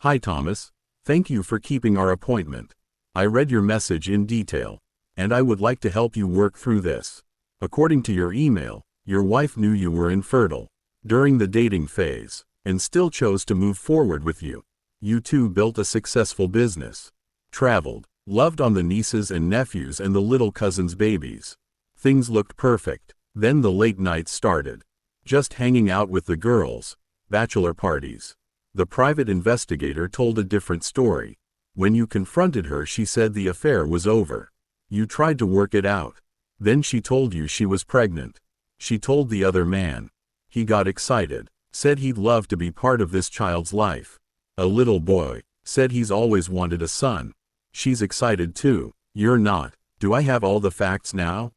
Hi Thomas, thank you for keeping our appointment. I read your message in detail, and I would like to help you work through this. According to your email, your wife knew you were infertile during the dating phase, and still chose to move forward with you. You two built a successful business, traveled, loved on the nieces and nephews and the little cousins' babies. Things looked perfect. Then the late nights started. Just hanging out with the girls, bachelor parties. The private investigator told a different story. When you confronted her, she said the affair was over. You tried to work it out. Then she told you she was pregnant. She told the other man. He got excited, said he'd love to be part of this child's life. A little boy, said he's always wanted a son. She's excited too. You're not. Do I have all the facts now?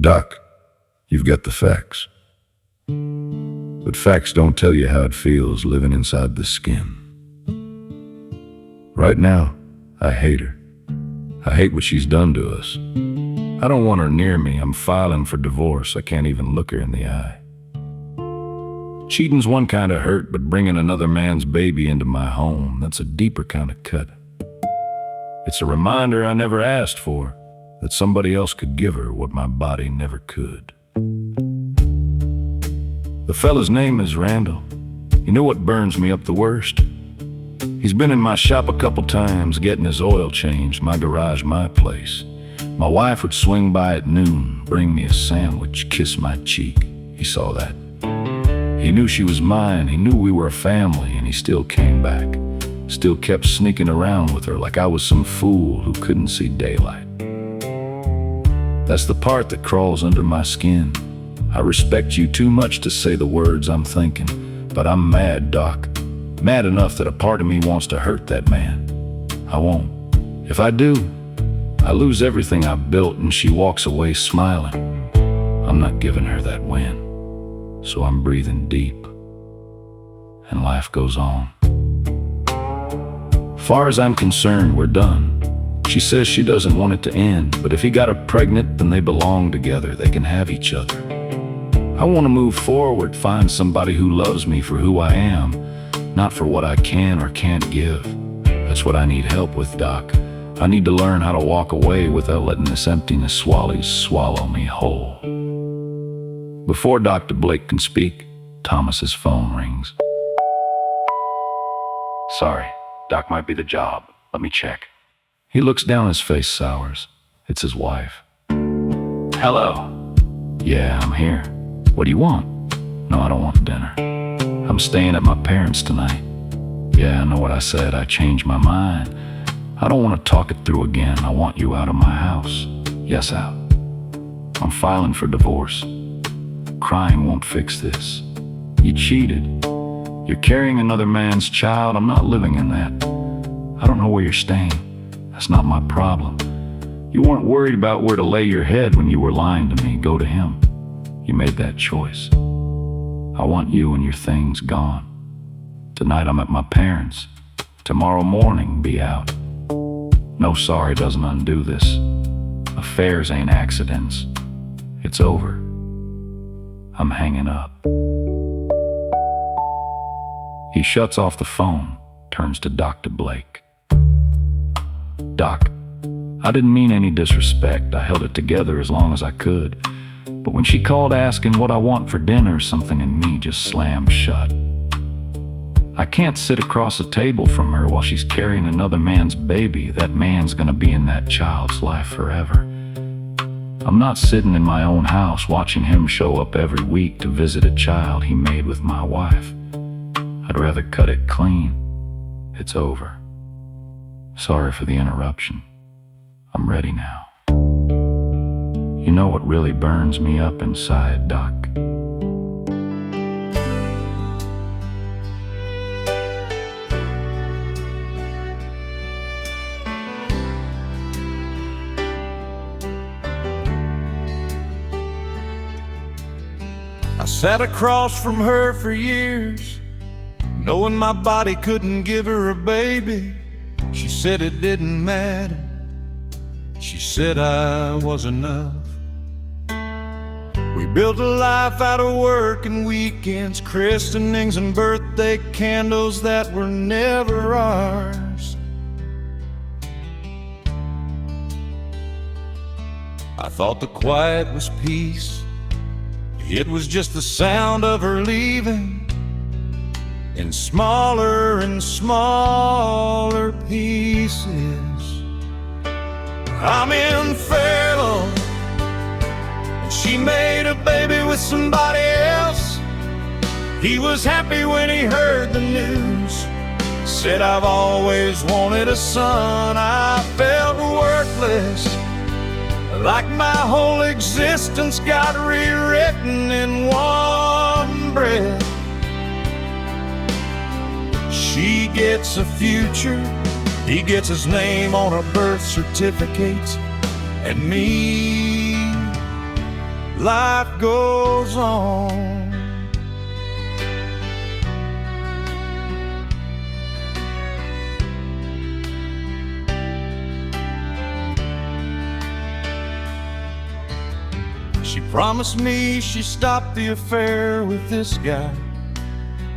Doc, you've got the facts. But facts don't tell you how it feels living inside the skin. Right now, I hate her. I hate what she's done to us. I don't want her near me. I'm filing for divorce. I can't even look her in the eye. Cheating's one kind of hurt, but bringing another man's baby into my home, that's a deeper kind of cut. It's a reminder I never asked for, that somebody else could give her what my body never could. The fella's name is Randall. You know what burns me up the worst? He's been in my shop a couple times getting his oil changed, my garage, my place. My wife would swing by at noon, bring me a sandwich, kiss my cheek. He saw that. He knew she was mine, he knew we were a family, and he still came back. Still kept sneaking around with her like I was some fool who couldn't see daylight. That's the part that crawls under my skin. I respect you too much to say the words I'm thinking, but I'm mad, Doc. Mad enough that a part of me wants to hurt that man. I won't. If I do, I lose everything I've built and she walks away smiling. I'm not giving her that win. So I'm breathing deep, and life goes on. Far as I'm concerned, we're done. She says she doesn't want it to end, but if he got her pregnant, then they belong together. They can have each other. I want to move forward, find somebody who loves me for who I am, not for what I can or can't give. That's what I need help with, Doc. I need to learn how to walk away without letting this emptiness swallow me whole. Before Dr. Blake can speak, Thomas's phone rings. Sorry, Doc might be the job. Let me check. He looks down, his face sours. It's his wife. Hello. Yeah, I'm here. What do you want? No, I don't want dinner. I'm staying at my parents' tonight. Yeah, I know what I said. I changed my mind. I don't want to talk it through again. I want you out of my house. Yes, out. I'm filing for divorce. Crying won't fix this. You cheated. You're carrying another man's child. I'm not living in that. I don't know where you're staying. That's not my problem. You weren't worried about where to lay your head when you were lying to me. Go to him. You made that choice. I want you and your things gone. Tonight I'm at my parents'. Tomorrow morning, be out. No sorry doesn't undo this. Affairs ain't accidents. It's over. I'm hanging up. He shuts off the phone, turns to Dr. Blake. Doc, I didn't mean any disrespect. I held it together as long as I could. But when she called asking what I want for dinner, something in me just slammed shut. I can't sit across the table from her while she's carrying another man's baby. That man's gonna be in that child's life forever. I'm not sitting in my own house watching him show up every week to visit a child he made with my wife. I'd rather cut it clean. It's over. Sorry for the interruption. I'm ready now. You know what really burns me up inside, Doc? I sat across from her for years, knowing my body couldn't give her a baby. She said it didn't matter. She said I was enough. We built a life out of work and weekends, christenings and birthdays. birthday candles that were never ours. I thought the quiet was peace. It was just the sound of her leaving in smaller and smaller pieces. I'm infertile, and she made a baby with somebody else. He was happy when he heard the news. Said, I've always wanted a son. I felt worthless, like my whole existence got rewritten in one breath. She gets a future, he gets his name on a birth certificate, and me, life goes on. She promised me she stopped the affair with this guy.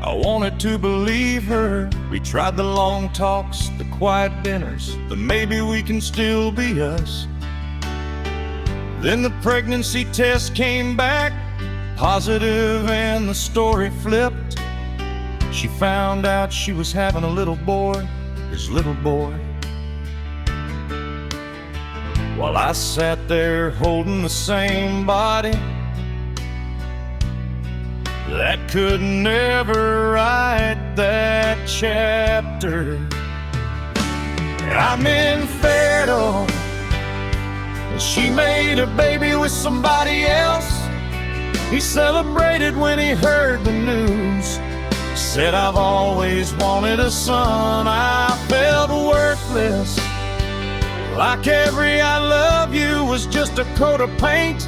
I wanted to believe her. We tried the long talks, the quiet dinners, the maybe we can still be us. Then the pregnancy test came back positive and the story flipped. She found out she was having a little boy, his little boy. While I sat there holding the same body that could never write that chapter. I'm infertile, and she made a baby with somebody else. He celebrated when he heard the news. Said, I've always wanted a son. I felt worthless, like every I love you was just a coat of paint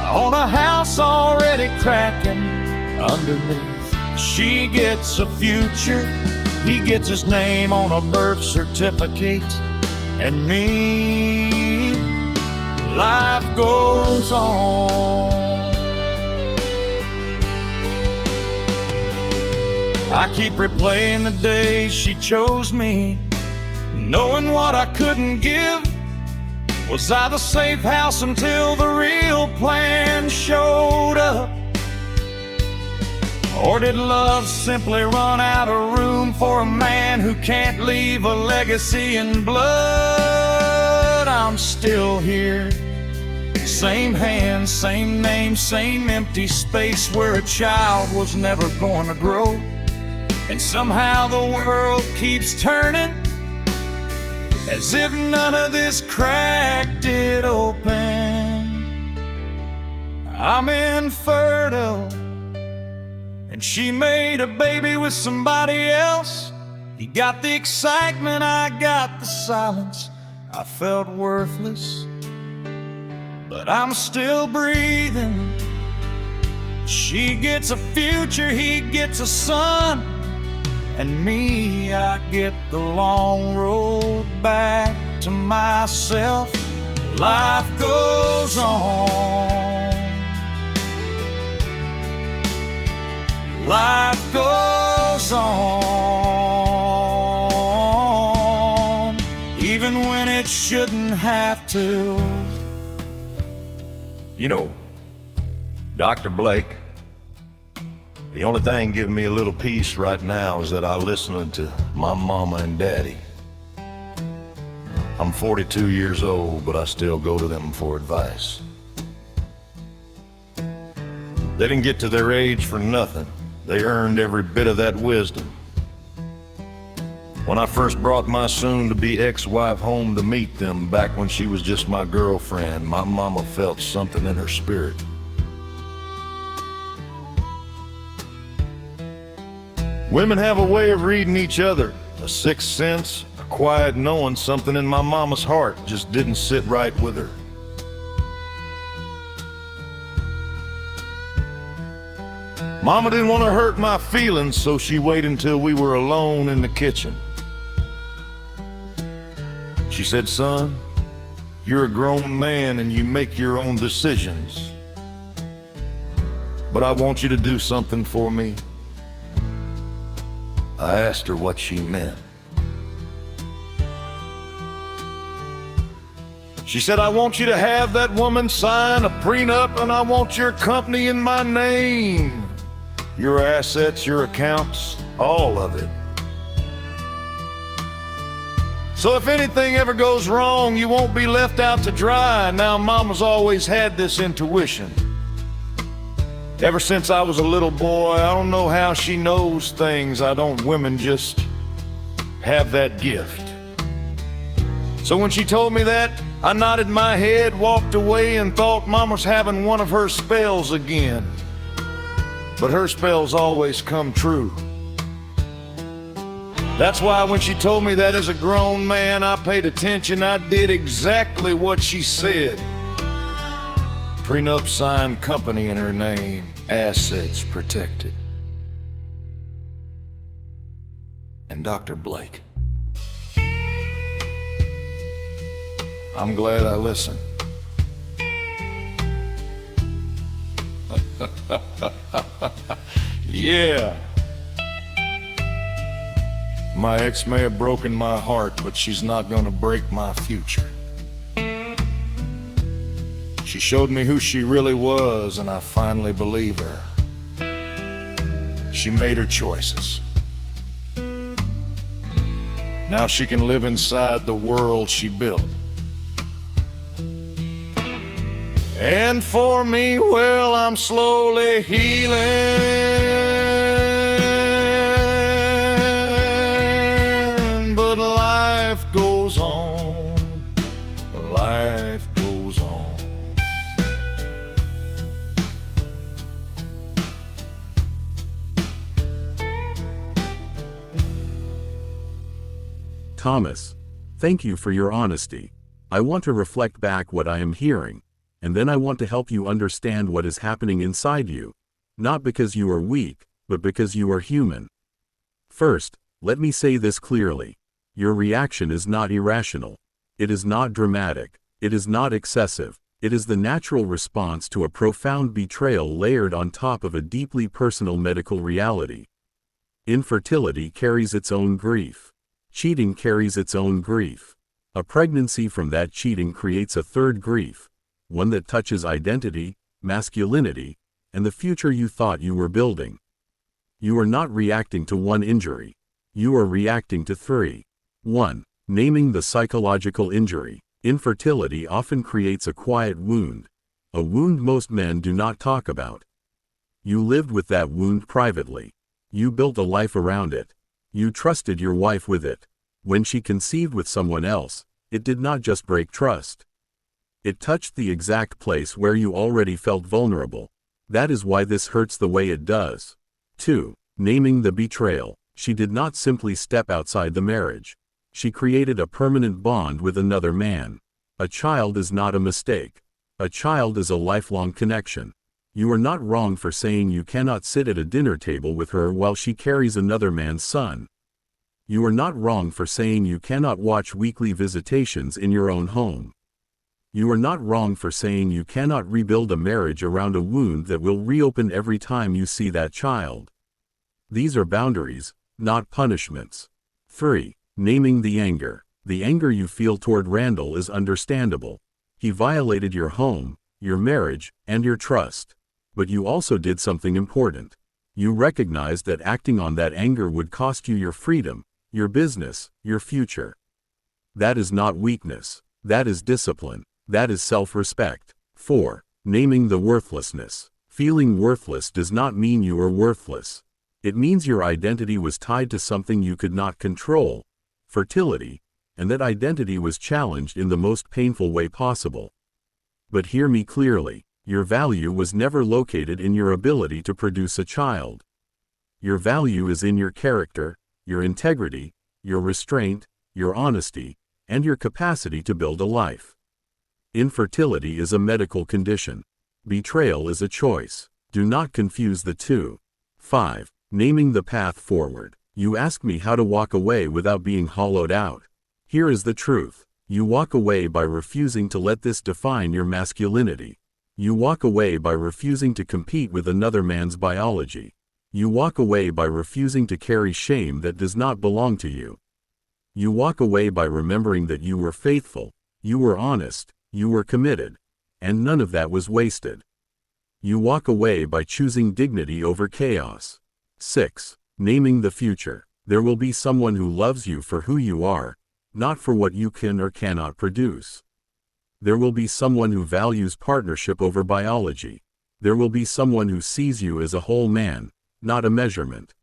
on a house already cracking underneath. She gets a future, he gets his name on a birth certificate, and me, life goes on. I keep replaying the days she chose me, knowing what I couldn't give. Was I the safe house until the real plan showed up? Or did love simply run out of room for a man who can't leave a legacy in blood? I'm still here, same hands, same name, same empty space where a child was never going to grow. And somehow the world keeps turning, as if none of this cracked it open. I'm infertile, and she made a baby with somebody else. He got the excitement, I got the silence. I felt worthless, but I'm still breathing. She gets a future, he gets a son, and me, I get the long road back to myself. Life goes on. Life goes on, even when it shouldn't have to. You know, Dr. Blake, the only thing giving me a little peace right now is that I'm listening to my mama and daddy. I'm 42 years old, but I still go to them for advice. They didn't get to their age for nothing. They earned every bit of that wisdom. When I first brought my soon-to-be ex-wife home to meet them back when she was just my girlfriend, my mama felt something in her spirit. Women have a way of reading each other, a sixth sense, a quiet knowing. Something in my mama's heart just didn't sit right with her. Mama didn't want to hurt my feelings, so she waited until we were alone in the kitchen. She said, son, you're a grown man and you make your own decisions. But I want you to do something for me. I asked her what she meant. She said, I want you to have that woman sign a prenup, and I want your company in my name. Your assets, your accounts, all of it. So if anything ever goes wrong, you won't be left out to dry. Now, Mama's always had this intuition. Ever since I was a little boy, I don't know how she knows things I don't. Women just have that gift. So when she told me that, I nodded my head, walked away, and thought Mama's having one of her spells again. But her spells always come true. That's why when she told me that as a grown man, I paid attention. I did exactly what she said. Prenup signed, company in her name, assets protected. And Dr. Blake, I'm glad I listened. Yeah. My ex may have broken my heart, but she's not gonna break my future. She showed me who she really was, and I finally believe her. She made her choices. Now she can live inside the world she built. And for me, well, I'm slowly healing. But life goes on. Life goes on. Thomas, thank you for your honesty. I want to reflect back what I am hearing. And then I want to help you understand what is happening inside you, not because you are weak, but because you are human. First, let me say this clearly. Your reaction is not irrational. It is not dramatic. It is not excessive. It is the natural response to a profound betrayal layered on top of a deeply personal medical reality. Infertility carries its own grief. Cheating carries its own grief. A pregnancy from that cheating creates a third grief. One that touches identity, masculinity, and the future you thought you were building. You are not reacting to one injury. You are reacting to three. 1. Naming the psychological injury. Infertility often creates a quiet wound, a wound most men do not talk about. You lived with that wound privately. You built a life around it. You trusted your wife with it. When she conceived with someone else, it did not just break trust. It touched the exact place where you already felt vulnerable. That is why this hurts the way it does. 2. Naming the betrayal. She did not simply step outside the marriage. She created a permanent bond with another man. A child is not a mistake. A child is a lifelong connection. You are not wrong for saying you cannot sit at a dinner table with her while she carries another man's son. You are not wrong for saying you cannot watch weekly visitations in your own home. You are not wrong for saying you cannot rebuild a marriage around a wound that will reopen every time you see that child. These are boundaries, not punishments. 3. Naming the anger. The anger you feel toward Randall is understandable. He violated your home, your marriage, and your trust. But you also did something important. You recognized that acting on that anger would cost you your freedom, your business, your future. That is not weakness. That is discipline. That is self-respect. 4. Naming the worthlessness. Feeling worthless does not mean you are worthless. It means your identity was tied to something you could not control, fertility, and that identity was challenged in the most painful way possible. But hear me clearly, your value was never located in your ability to produce a child. Your value is in your character, your integrity, your restraint, your honesty, and your capacity to build a life. Infertility is a medical condition. Betrayal is a choice. Do not confuse the two. 5. Naming the path forward. You ask me how to walk away without being hollowed out. Here is the truth. You walk away by refusing to let this define your masculinity. You walk away by refusing to compete with another man's biology. You walk away by refusing to carry shame that does not belong to you. You walk away by remembering that you were faithful, you were honest, you were committed, and none of that was wasted. You walk away by choosing dignity over chaos. 6. Naming the future. There will be someone who loves you for who you are, not for what you can or cannot produce. There will be someone who values partnership over biology. There will be someone who sees you as a whole man, not a measurement.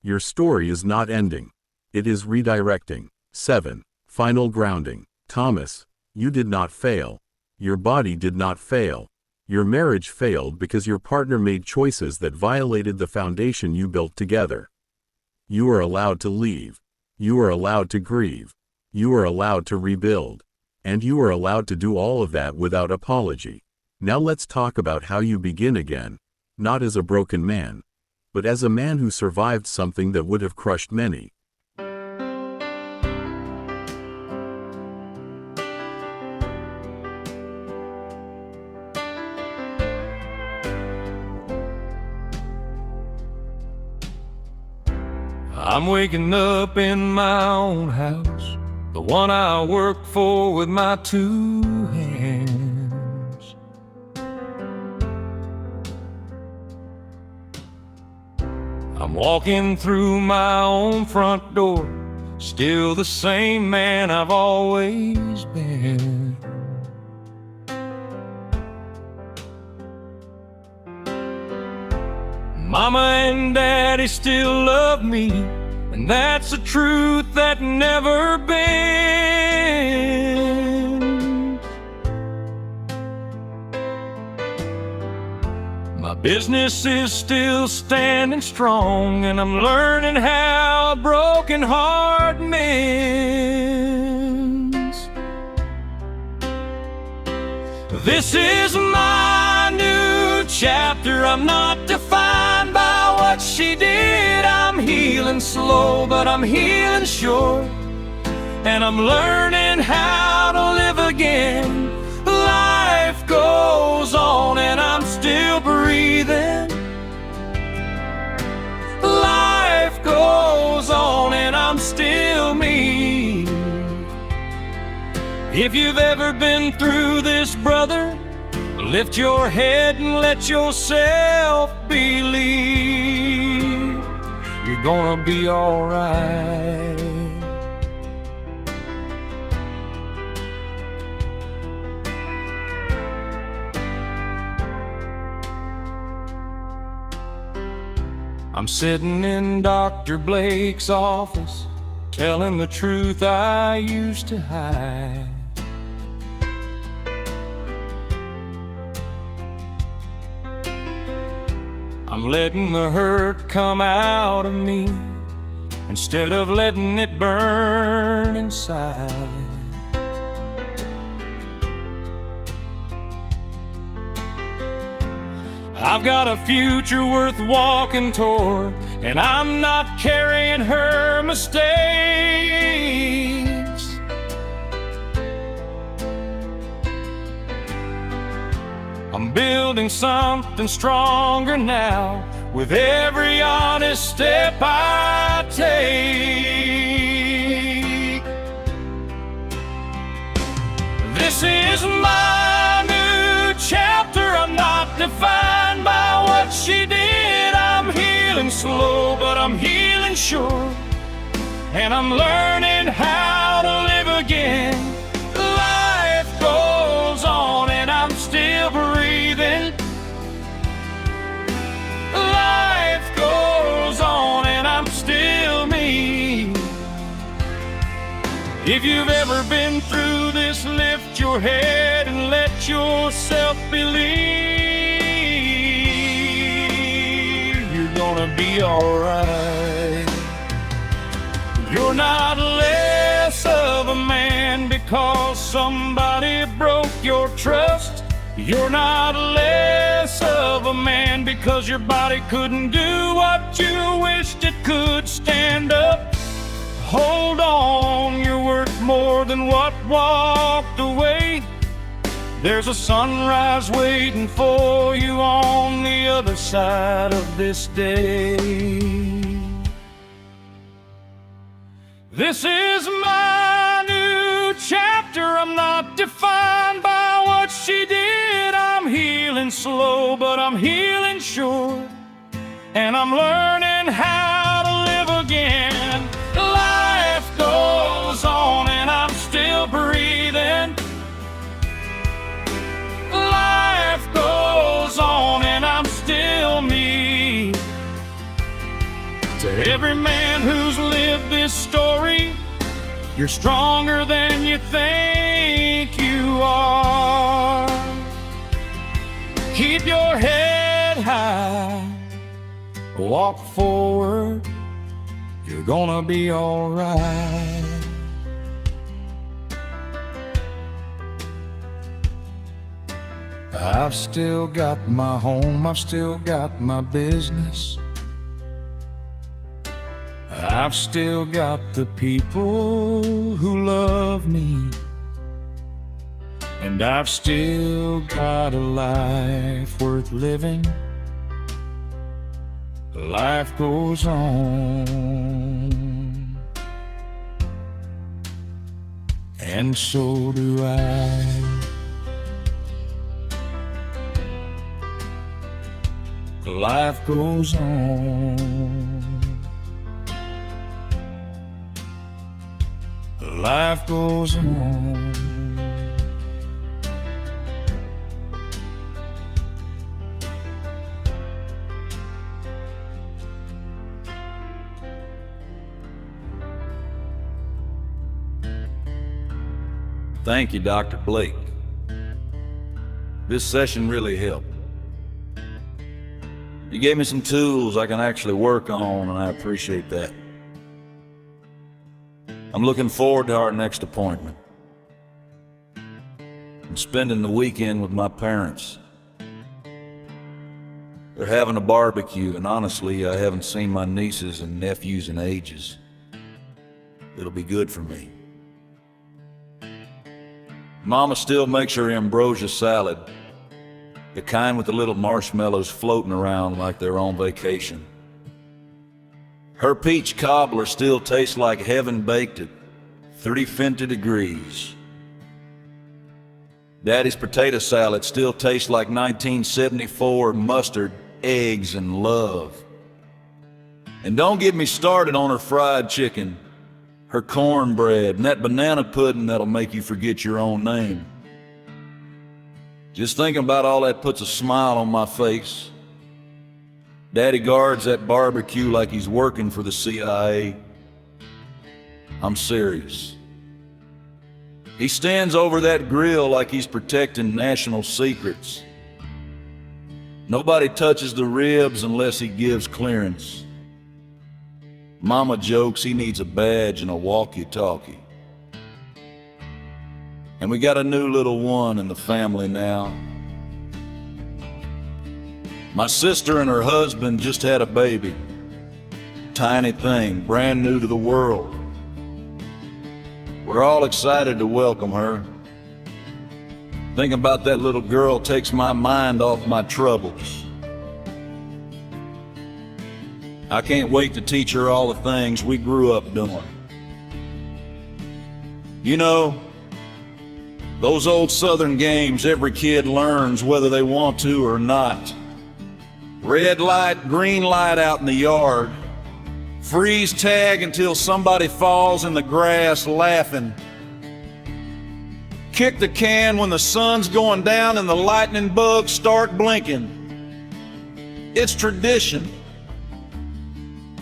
Your story is not ending. It is redirecting. 7. Final grounding. Thomas, you did not fail. Your body did not fail. Your marriage failed because your partner made choices that violated the foundation you built together. You are allowed to leave. You are allowed to grieve. You are allowed to rebuild. And you are allowed to do all of that without apology. Now let's talk about how you begin again, not as a broken man, but as a man who survived something that would have crushed many. I'm waking up in my own house, the one I work for with my 2 hands. I'm walking through my own front door, still the same man I've always been. Mama and Daddy still love me, and that's a truth that never bends. My business is still standing strong, and I'm learning how a broken heart mends. This is my new chapter. I'm not defined by what she did. I'm healing slow, but I'm healing sure. And I'm learning how to live again. Life goes on and I'm still breathing. Life goes on and I'm still me. If you've ever been through this, brother, lift your head and let yourself believe you're gonna be alright. I'm sitting in Dr. Blake's office, telling the truth I used to hide. I'm letting the hurt come out of me instead of letting it burn inside. I've got a future worth walking toward, and I'm not carrying her mistakes. I'm building something stronger now with every honest step I take. This is my new chapter. I'm not defined by what she did. I'm healing slow, but I'm healing sure. And I'm learning how to live again. Life goes on and I'm still breathing. Life goes on and I'm still me. If you've ever been through this, lift your head and let yourself believe you're gonna be alright. You're not less of a man because somebody broke your trust. You're not less of a man because your body couldn't do what you wished it could. Stand up, hold on, you're worth more than what walked away. There's a sunrise waiting for you on the other side of this day. This is my new chapter. I'm not defined by what she did. I'm healing slow, but I'm healing sure. And I'm learning how to live again. Life goes on and I'm still breathing. Life goes on and I'm still me. To every man who's lived this story, you're stronger than you think you are. Keep your head high, walk forward, you're gonna be all right. I've still got my home, I've still got my business. I've still got the people who love me. And I've still got a life worth living. Life goes on, and so do I. Life goes on. Life goes on. Thank you, Dr. Blake. This session really helped. You gave me some tools I can actually work on, and I appreciate that. I'm looking forward to our next appointment. I'm spending the weekend with my parents. They're having a barbecue, and honestly, I haven't seen my nieces and nephews in ages. It'll be good for me. Mama still makes her ambrosia salad, the kind with the little marshmallows floating around like they're on vacation. Her peach cobbler still tastes like heaven baked at 350 degrees. Daddy's potato salad still tastes like 1974 mustard, eggs, and love. And don't get me started on her fried chicken, her cornbread, and that banana pudding that'll make you forget your own name. Just thinking about all that puts a smile on my face. Daddy guards that barbecue like he's working for the CIA. I'm serious. He stands over that grill like he's protecting national secrets. Nobody touches the ribs unless he gives clearance. Mama jokes he needs a badge and a walkie-talkie. And we got a new little one in the family now. My sister and her husband just had a baby. Tiny thing, brand new to the world. We're all excited to welcome her. Thinking about that little girl takes my mind off my troubles. I can't wait to teach her all the things we grew up doing. You know, those old Southern games every kid learns whether they want to or not. Red light, green light out in the yard. Freeze tag until somebody falls in the grass laughing. Kick the can when the sun's going down and the lightning bugs start blinking. It's tradition.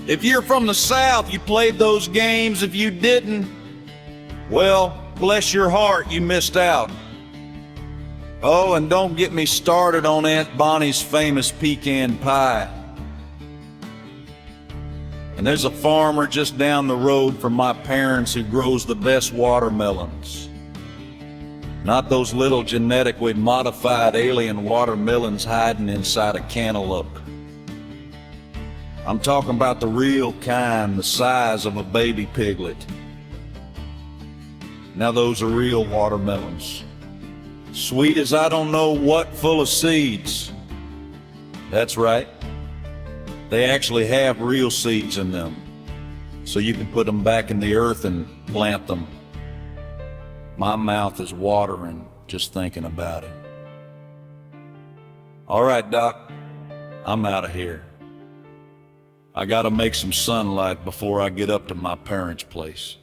If you're from the South, you played those games. If you didn't, well, bless your heart, you missed out. Oh, and don't get me started on Aunt Bonnie's famous pecan pie. And there's a farmer just down the road from my parents who grows the best watermelons. Not those little genetically modified alien watermelons hiding inside a cantaloupe. I'm talking about the real kind, the size of a baby piglet. Now those are real watermelons. Sweet as I don't know what, full of seeds. That's right. They actually have real seeds in them, so you can put them back in the earth and plant them. My mouth is watering just thinking about it. All right, Doc, I'm out of here. I gotta make some sunlight before I get up to my parents' place.